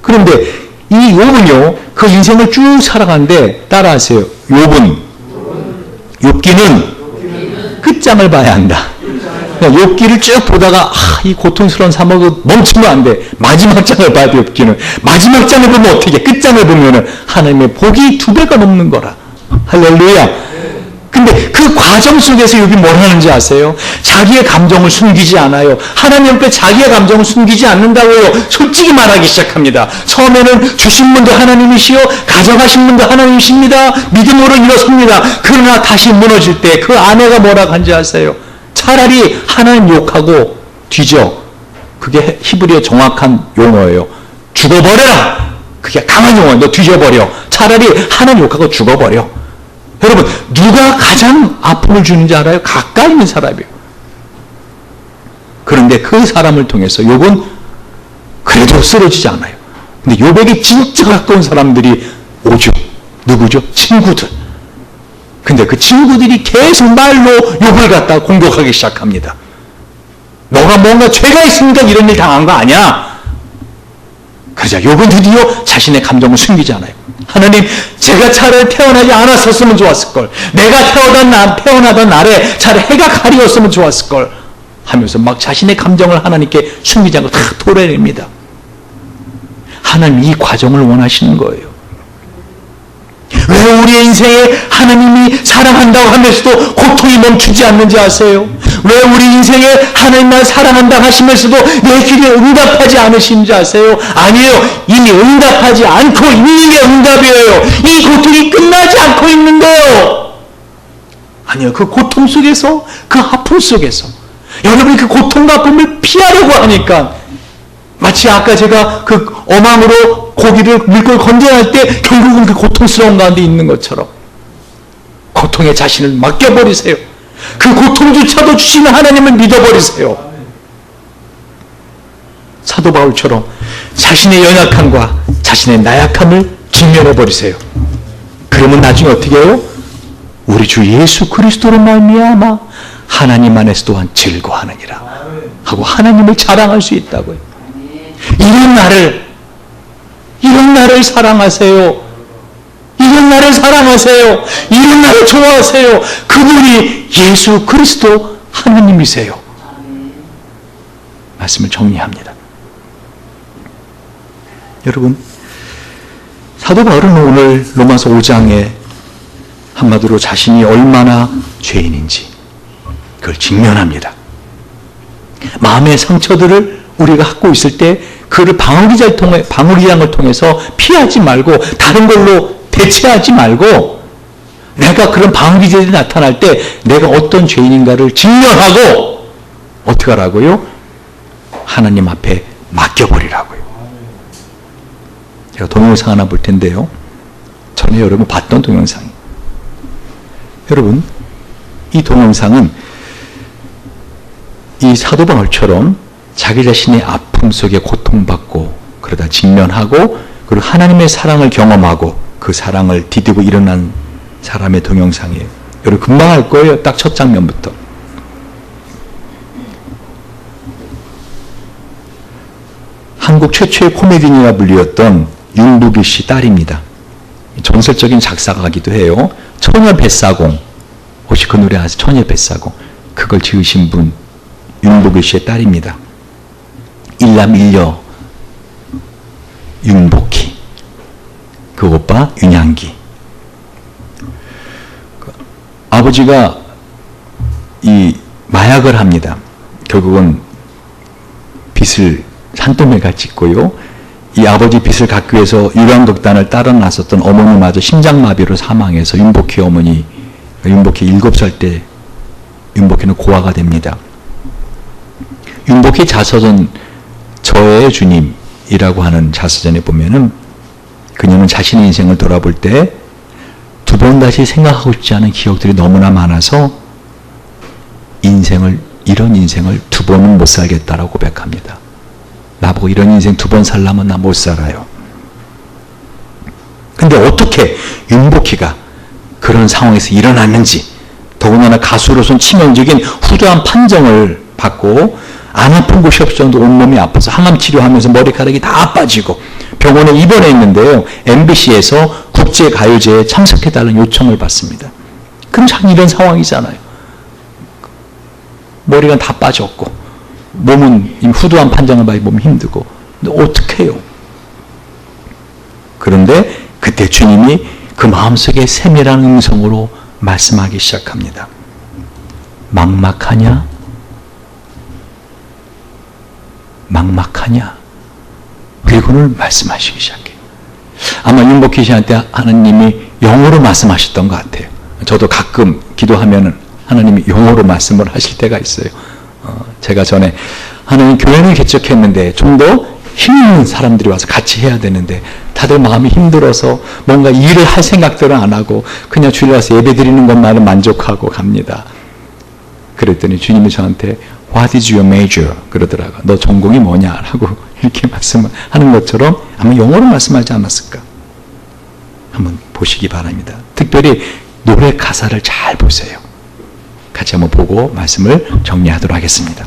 그런데 이 욥은요, 그 인생을 쭉 살아가는데, 따라하세요. 욥기는 끝장을 봐야 한다. 욥기를 쭉 보다가, 이 고통스러운 삶을 멈추면 안 돼. 마지막 장을 봐야 돼, 욥기는. 마지막 장을 보면 어떻게, 끝장을 보면은 하나님의 복이 2배가 넘는 거라. 할렐루야. 근데 그 과정 속에서 욥이 뭘 하는지 아세요? 자기의 감정을 숨기지 않아요. 하나님 앞에 자기의 감정을 숨기지 않는다고요. 솔직히 말하기 시작합니다. 처음에는 주신 분도 하나님이시요, 가져가신 분도 하나님이십니다. 믿음으로 일어섭니다. 그러나 다시 무너질 때 그 아내가 뭐라고 한지 아세요? 차라리 하나님 욕하고 뒤져. 그게 히브리어 정확한 용어예요. 죽어버려라. 그게 강한 용어예요. 너 뒤져버려. 차라리 하나님 욕하고 죽어버려. 여러분, 누가 가장 아픔을 주는지 알아요? 가까이 있는 사람이에요. 그런데 그 사람을 통해서 욥은 그래도 쓰러지지 않아요. 근데 욥에게 진짜 가까운 사람들이 오죠. 누구죠? 친구들. 근데 그 친구들이 계속 말로 욥을 갖다 공격하기 시작합니다. 너가 뭔가 죄가 있으니까 이런 일 당한 거 아니야? 그러자 욥은 드디어 자신의 감정을 숨기지 않아요. 하나님, 제가 차라리 태어나지 않았었으면 좋았을걸. 내가 태어나던 날에 차라리 해가 가리웠으면 좋았을걸. 하면서 막 자신의 감정을 하나님께 숨기지 않고 다 토로냅니다. 하나님 이 과정을 원하시는 거예요. 왜 우리의 인생에 하나님이 사랑한다고 하면서도 고통이 멈추지 않는지 아세요? 왜 우리 인생에 하나님만 사랑한다고 하시면서도 내 길에 응답하지 않으시는지 아세요? 아니에요. 이미 응답하지 않고 있는 게 응답이에요. 이 고통이 끝나지 않고 있는 거예요. 아니요. 그 고통 속에서, 그 아픔 속에서 여러분이 그 고통과 아픔을 피하려고 하니까 마치 아까 제가 그 어망으로 고기를 물고기 건져낼 때 결국은 그 고통스러운 가운데 있는 것처럼 고통에 자신을 맡겨버리세요. 그 고통조차도 주시는 하나님을 믿어버리세요. 사도 바울처럼 자신의 연약함과 자신의 나약함을 직면해버리세요. 그러면 나중에 어떻게 해요? 우리 주 예수 그리스도로 말미암아 하나님 안에서 또한 즐거워하느니라 하고 하나님을 자랑할 수 있다고요. 이런 나를 사랑하세요. 이런 나를 사랑하세요. 이런 나를 좋아하세요. 그분이 예수 그리스도 하나님이세요. 말씀을 정리합니다. 여러분, 사도 바울은 오늘 로마서 5장에 한마디로 자신이 얼마나 죄인인지 그걸 직면합니다. 마음의 상처들을 우리가 갖고 있을 때 그를 방울이장을 통해서 피하지 말고 다른 걸로 대체하지 말고 내가 그런 방울이장이 나타날 때 내가 어떤 죄인인가를 직면하고 어떻게 하라고요? 하나님 앞에 맡겨버리라고요. 제가 동영상 하나 볼 텐데요. 전에 여러분 봤던 동영상이에요. 여러분, 이 동영상은 이 사도 바울처럼 자기 자신의 아픔 속에 고통받고 그러다 직면하고 그리고 하나님의 사랑을 경험하고 그 사랑을 디디고 일어난 사람의 동영상이에요. 여러분 금방 알 거예요. 딱 첫 장면부터. 한국 최초의 코미디언이라 불리웠던 윤복일 씨 딸입니다. 전설적인 작사가기도 해요. 처녀 뱃사공. 혹시 그 노래 아세요? 처녀 뱃사공. 그걸 지으신 분 윤복일 씨의 딸입니다. 일남 일녀 윤복희, 그 오빠 윤양기. 아버지가 이 마약을 합니다. 결국은 빚을 산더미가 짓고요. 이 아버지 빚을 갚기 위해서 유랑극단을 따라 나섰던 어머니마저 심장마비로 사망해서 윤복희 어머니, 윤복희 7살 때 윤복희는 고아가 됩니다. 윤복희 자서전 저의 주님이라고 하는 자서전에 보면은 그녀는 자신의 인생을 돌아볼 때 두 번 다시 생각하고 싶지 않은 기억들이 너무나 많아서 이런 인생을 두 번은 못 살겠다라고 고백합니다. 나보고 이런 인생 두 번 살려면 나 못 살아요. 근데 어떻게 윤복희가 그런 상황에서 일어났는지, 더군다나 가수로서는 치명적인 후두한 판정을 받고 안 아픈 곳이 없을 정도 온몸이 아파서 항암 치료하면서 머리카락이 다 빠지고 병원에 입원해 있는데요. MBC에서 국제가요제에 참석해달라는 요청을 받습니다. 그럼 참 이런 상황이잖아요. 머리가 다 빠졌고 몸은 후두한 판정을 받아 몸이 힘들고, 근데 어떻게 해요? 그런데 그때 주님이 그 마음속에 세밀한 음성으로 말씀하기 시작합니다. 막막하냐? 막막하냐? 그리고는 말씀하시기 시작해요. 아마 윤복희 씨한테 하나님이 영어로 말씀하셨던 것 같아요. 저도 가끔 기도하면은 하나님이 영어로 말씀을 하실 때가 있어요. 제가 전에 하나님 교회를 개척했는데 좀 더 힘있는 사람들이 와서 같이 해야 되는데 다들 마음이 힘들어서 뭔가 일을 할 생각들은 안 하고 그냥 주일 와서 예배 드리는 것만은 만족하고 갑니다. 그랬더니 주님이 저한테 What is your major? 그러더라고요. 너 전공이 뭐냐? 라고 이렇게 말씀을 하는 것처럼 아마 영어로 말씀하지 않았을까? 한번 보시기 바랍니다. 특별히 노래 가사를 잘 보세요. 같이 한번 보고 말씀을 정리하도록 하겠습니다.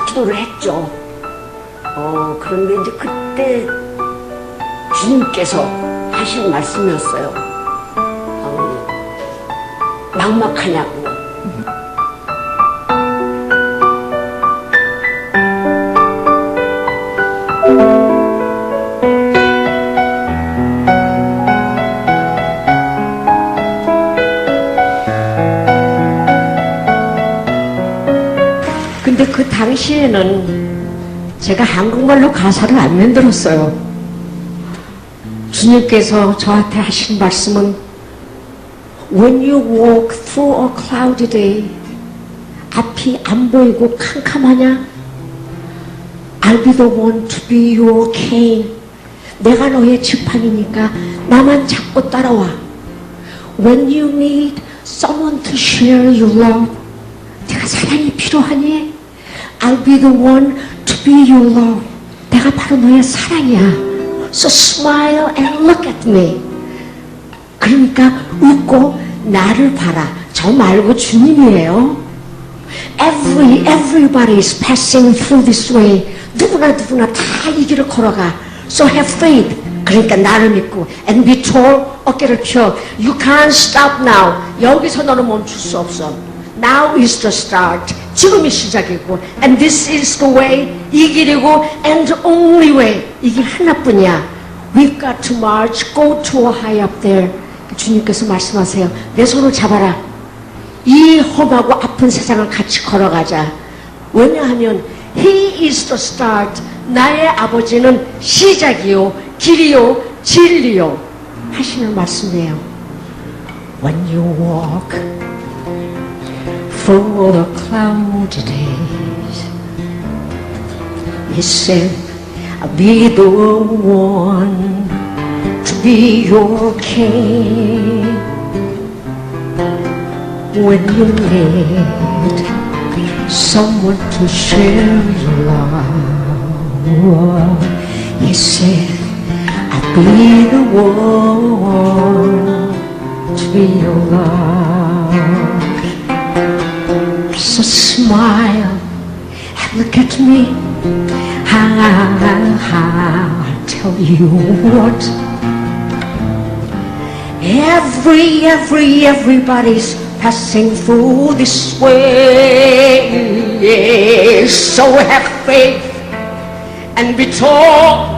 기도를 했죠. 그런데 이제 그때 주님께서 하신 말씀이었어요. 막막하냐고. 근데 그 당시에는 제가 한국말로 가사를 안 만들었어요. 주님께서 저한테 하신 말씀은 When you walk through a cloudy day, 앞이 안 보이고 캄캄하냐? I'll be the one to be your cane. 내가 너의 지팡이니까 나만 잡고 따라와. When you need someone to share your love, 내가 사랑이 필요하니? I'll be the one to be your love. 내가 바로 너의 사랑이야. So smile and look at me. 그러니까 웃고 나를 봐라. 저 말고 주님이에요. Everybody is passing through this way. 누구나 다 이 길을 걸어가. So have faith. 그러니까 나를 믿고 and be tall. 어깨를 펴. You can't stop now. 여기서 너는 멈출 수 없어. Now is the start. 지금이 시작이고 and this is the way. 이 길이고 and the only way. 이 길 하나뿐이야. We've got to march. Go to a high up there. 주님께서 말씀하세요. 내 손을 잡아라. 이 험하고 아픈 세상을 같이 걸어가자. 왜냐하면 He is the start. 나의 아버지는 시작이요, 길이요, 진리요 하시는 말씀이에요. When you walk through the cloudy days, He said, I'll be the one to be your king. When you need someone to share your love, He said, I'll be the one to be your love. So smile and look at me. I'll tell you what. Everybody's passing through this way. So have faith and be tall.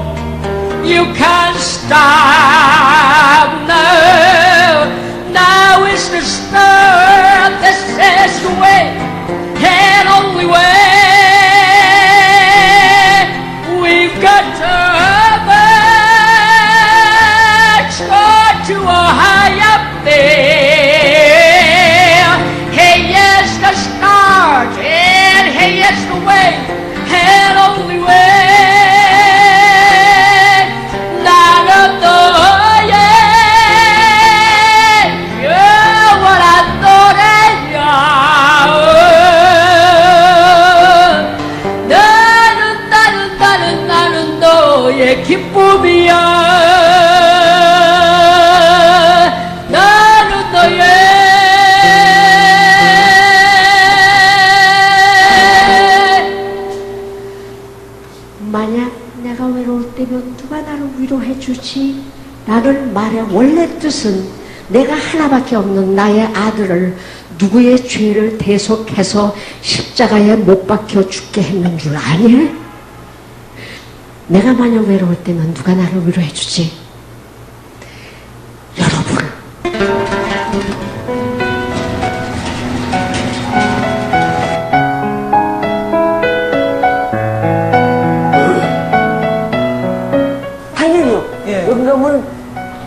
You can't stop now. Now is the start. This is the way and only way. We've got to march to a high up there. Hey, yes, the start, and hey, yes, the way, and only way. None of the yeah, you're what I thought and 나는 너의 기쁨이야. 만약 내가 외로울 때면 누가 나를 위로해 주지? 라는 말의 원래 뜻은 내가 하나밖에 없는 나의 아들을 누구의 죄를 대속해서 십자가에 못 박혀 죽게 했는 줄 아니? 내가 만약 외로울 때면 누가 나를 위로해 주지? 여러분. 그러면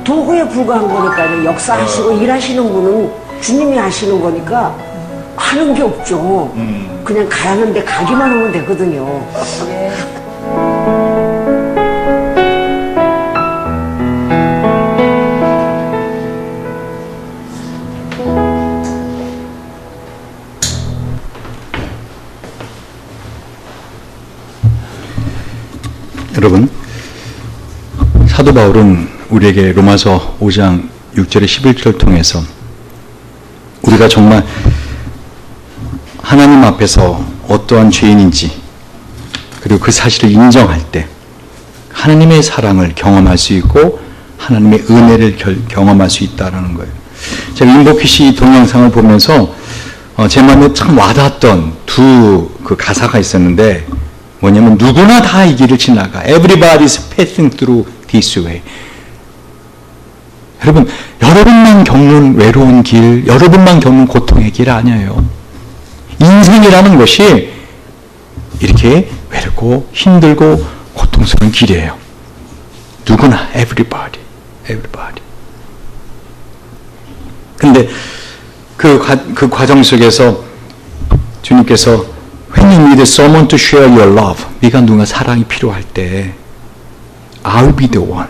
도구에 불과한 거니까요. 역사하시고 일하시는 분은 주님이 하시는 거니까 하는 게 없죠. 그냥 가야하는데 가기만 하면 되거든요. 여러분, 사도 바울은 우리에게 로마서 5장 6절에 11절을 통해서 우리가 정말 하나님 앞에서 어떠한 죄인인지 그리고 그 사실을 인정할 때 하나님의 사랑을 경험할 수 있고 하나님의 은혜를 경험할 수 있다는 거예요. 제가 임복희 동영상을 보면서 제 마음에 참 와닿았던 두 그 가사가 있었는데 뭐냐면 누구나 다 이 길을 지나가. Everybody's passing through this way. 여러분, 여러분만 겪는 외로운 길, 여러분만 겪는 고통의 길 아니에요. 인생이라는 것이 이렇게 외롭고 힘들고 고통스러운 길이에요. 누구나, everybody. 근데 그 과정 속에서 주님께서 When you need someone to share your love, 네가 누가 사랑이 필요할 때 I'll be the one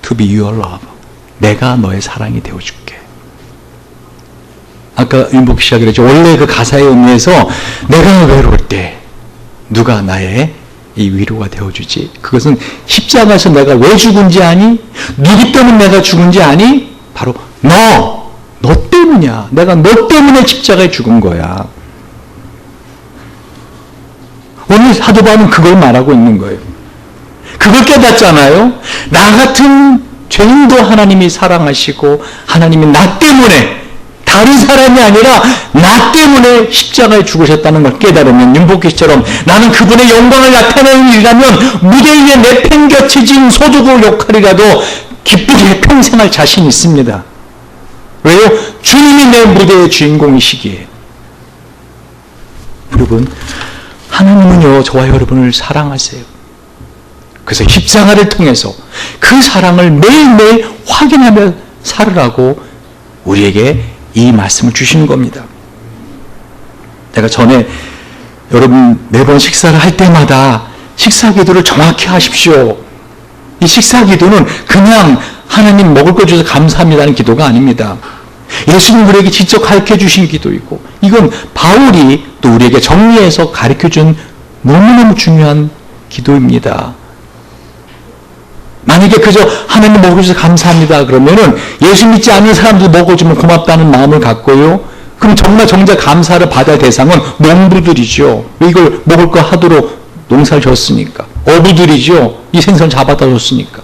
to be your love. 내가 너의 사랑이 되어줄게. 아까 윤복 씨가 그랬죠. 원래 그 가사의 의미에서 내가 외로울 때 누가 나의 이 위로가 되어주지. 그것은 십자가에서 내가 왜 죽은지 아니? 누구 때문에 내가 죽은지 아니? 바로 너 때문이야. 내가 너 때문에 십자가에 죽은 거야. 오늘 사도 바울은 그걸 말하고 있는 거예요. 그걸 깨닫잖아요. 나 같은 죄인도 하나님이 사랑하시고 하나님이 나 때문에 다른 사람이 아니라 나 때문에 십자가에 죽으셨다는 걸 깨달으면 윤복희 씨처럼 나는 그분의 영광을 나타내는 일이라면 무대 위에 내팽겨쳐진 소두고 역할이라도 기쁘게 평생 할 자신이 있습니다. 왜요? 주님이 내 무대의 주인공이시기에. 여러분, 하나님은요 저와 여러분을 사랑하세요. 그래서 십자가를 통해서 그 사랑을 매일매일 확인하며 살으라고 우리에게 이 말씀을 주시는 겁니다. 내가 전에 여러분 매번 식사를 할 때마다 식사 기도를 정확히 하십시오. 이 식사 기도는 그냥 하나님 먹을 거 주셔서 감사합니다는 기도가 아닙니다. 예수님 우리에게 직접 가르쳐 주신 기도이고 이건 바울이 또 우리에게 정리해서 가르쳐 준 너무너무 중요한 기도입니다. 만약에 그저 하나님 먹어주셔서 감사합니다 그러면은 예수 믿지 않는 사람도 먹어주면 고맙다는 마음을 갖고요. 그럼 정말 정작 감사를 받아야 대상은 농부들이죠. 이걸 먹을 거 하도록 농사를 졌으니까. 어부들이죠. 이 생선 잡아다 줬으니까.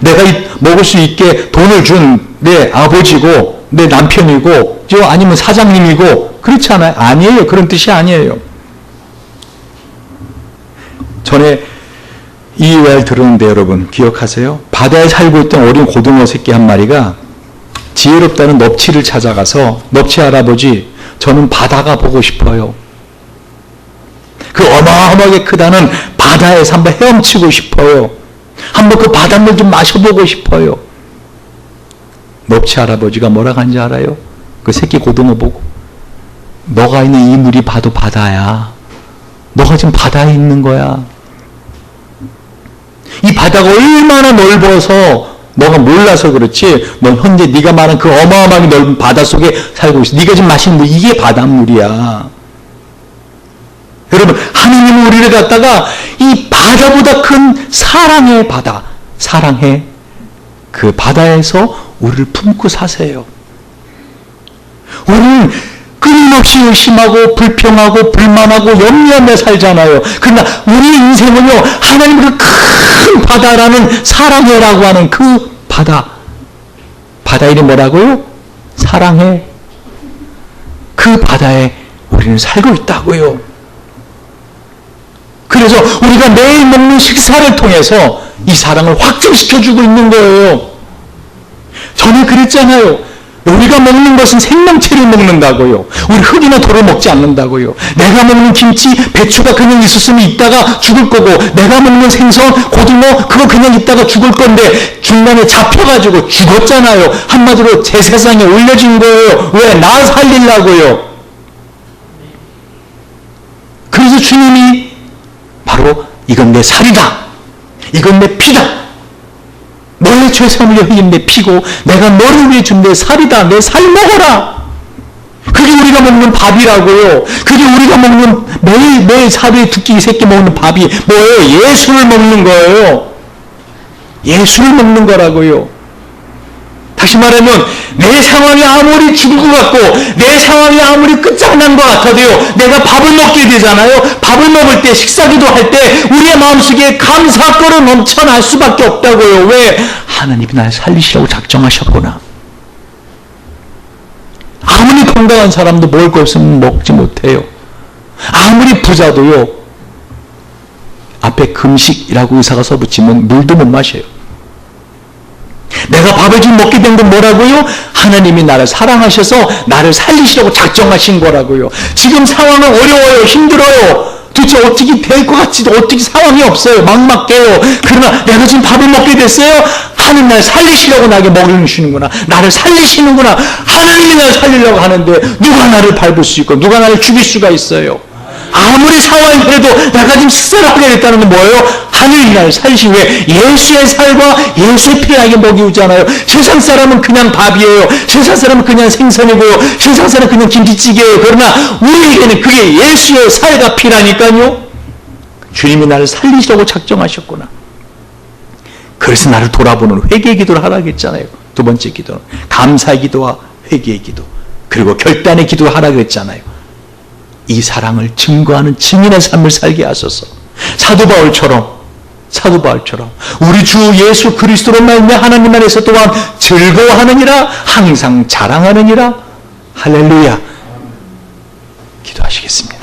내가 먹을 수 있게 돈을 준 내 아버지고 내 남편이고 아니면 사장님이고 그렇지 않아요? 아니에요. 그런 뜻이 아니에요. 전에 이 말 들었는데 여러분 기억하세요? 바다에 살고 있던 어린 고등어 새끼 한 마리가 지혜롭다는 넙치를 찾아가서 넙치 할아버지 저는 바다가 보고 싶어요. 그 어마어마하게 크다는 바다에서 한번 헤엄치고 싶어요. 한번 그 바닷물 좀 마셔보고 싶어요. 넙치 할아버지가 뭐라고 한지 알아요? 그 새끼 고등어 보고 너가 있는 이 물이 봐도 바다야. 너가 지금 바다에 있는 거야. 이 바다가 얼마나 넓어서 너가 몰라서 그렇지 넌 현재 네가 말한 그 어마어마하게 넓은 바다 속에 살고 있어. 네가 지금 마시는 물 이게 바닷물이야. 여러분 하나님은 우리를 갖다가 이 바다보다 큰 사랑의 바다 사랑의 그 바다에서 우리를 품고 사세요. 우리는 끊임없이 의심하고 불평하고 불만하고 염려하며 살잖아요. 그러나 우리 인생은요 하나님 그 큰 바다라는 사랑해라고 하는 그 바다 이름이 뭐라고요? 사랑해. 그 바다에 우리는 살고 있다고요. 그래서 우리가 매일 먹는 식사를 통해서 이 사랑을 확증시켜주고 있는 거예요. 전에 그랬잖아요. 우리가 먹는 것은 생명체를 먹는다고요. 우리 흙이나 돌을 먹지 않는다고요. 내가 먹는 김치, 배추가 그냥 있었으면 있다가 죽을 거고 내가 먹는 생선, 고등어 그거 그냥 있다가 죽을 건데 중간에 잡혀가지고 죽었잖아요. 한마디로 제 세상에 올려진 거예요. 왜? 나 살리려고요. 그래서 주님이 바로 이건 내 살이다. 이건 내 피다. 너의 죄사함을 흘린 내 피고 내가 너를 위해 준 내 살이다. 내 살 먹어라. 그게 우리가 먹는 밥이라고요. 그게 우리가 먹는 매일 하루에 두 끼, 세 끼 먹는 밥이 뭐예요? 예수를 먹는 거예요. 예수를 먹는 거라고요. 다시 말하면 내 상황이 아무리 죽을 것 같고 내 상황이 아무리 끝장난 것 같아도요. 내가 밥을 먹게 되잖아요. 밥을 먹을 때 식사기도 할 때 우리의 마음속에 감사거로 넘쳐날 수밖에 없다고요. 왜? 하나님이 날 살리시라고 작정하셨구나. 아무리 건강한 사람도 먹을 거 없으면 먹지 못해요. 아무리 부자도요. 앞에 금식이라고 의사가 써붙이면 물도 못 마셔요. 내가 밥을 지금 먹게 된 건 뭐라고요? 하나님이 나를 사랑하셔서 나를 살리시라고 작정하신 거라고요. 지금 상황은 어려워요. 힘들어요. 도대체 어떻게 될 것 같지도 어떻게 상황이 없어요. 막막해요. 그러나 내가 지금 밥을 먹게 됐어요. 하나님 날 살리시려고 나에게 먹이를 주시는구나. 나를 살리시는구나. 하나님이 나를 살리려고 하는데 누가 나를 밟을 수 있고 누가 나를 죽일 수가 있어요. 아무리 상황이 그래도 내가 지금 식사를 하게 됐다는 건 뭐예요? 하늘이 나를 살리시기 위해 예수의 살과 예수의 피를 나에게 먹이우잖아요. 세상 사람은 그냥 밥이에요. 세상 사람은 그냥 생선이고요. 세상 사람은 그냥 김치찌개예요. 그러나 우리에게는 그게 예수의 살과 피라니까요. 주님이 나를 살리시려고 작정하셨구나. 그래서 나를 돌아보는 회개의 기도를 하라고 했잖아요. 두 번째 기도는 감사의 기도와 회개의 기도, 그리고 결단의 기도를 하라고 했잖아요. 이 사랑을 증거하는 증인의 삶을 살게 하소서. 사도 바울처럼 우리 주 예수 그리스도로 말미암아 하나님 안에서 또한 즐거워하느니라, 항상 자랑하느니라. 할렐루야. 기도하시겠습니다.